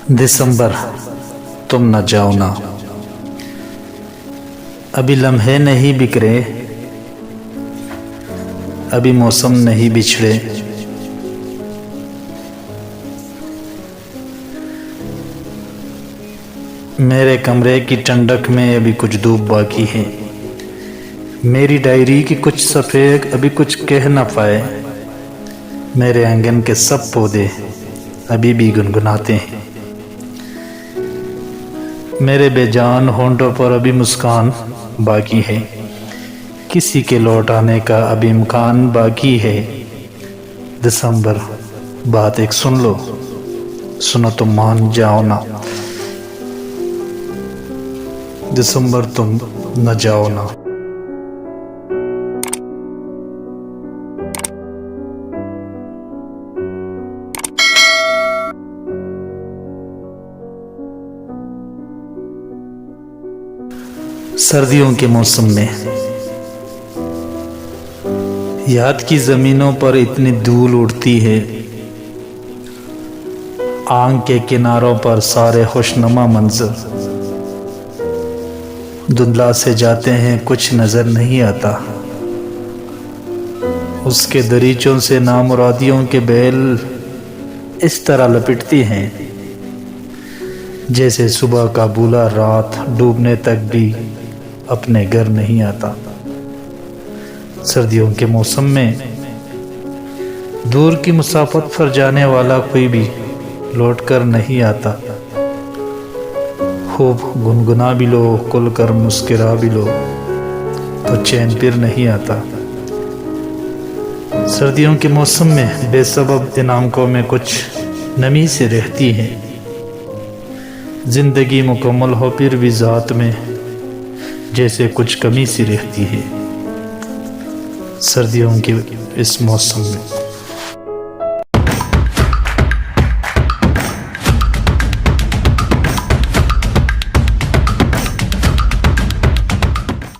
दिसंबर तुम न जाओ ना। अभी लम्हे नहीं बिखरे, अभी मौसम नहीं बिछड़े, मेरे कमरे की ठंडक में अभी कुछ धूप बाकी है। मेरी डायरी की कुछ सफ़े अभी कुछ कह न पाए। मेरे आंगन के सब पौधे अभी भी गुनगुनाते हैं। मेरे बेजान होंठों पर अभी मुस्कान बाकी है। किसी के लौट आने का अभी इम्कान बाकी है। दिसंबर बात एक सुन लो, सुनो तो मान जाओ ना। दिसंबर तुम न जाओ ना। सर्दियों के मौसम में याद की जमीनों पर इतनी धूल उड़ती है। आंख के किनारों पर सारे खुशनुमा मंजर धुंधला से जाते हैं, कुछ नजर नहीं आता। उसके दरीचों से नामुरादियों के बैल इस तरह लपेटती हैं जैसे सुबह का बूला रात डूबने तक भी अपने घर नहीं आता। सर्दियों के मौसम में दूर की मुसाफत पर जाने वाला कोई भी लौटकर नहीं आता। खूब गुनगुना भी लो, खुलकर मुस्कुरा भी लो, तो चैन फिर नहीं आता। सर्दियों के मौसम में बेसबब इन आंखों में कुछ नमी से रहती है। जिंदगी मुकम्मल हो फिर भी ज़ात में जैसे कुछ कमी सी रहती है। सर्दियों के इस मौसम में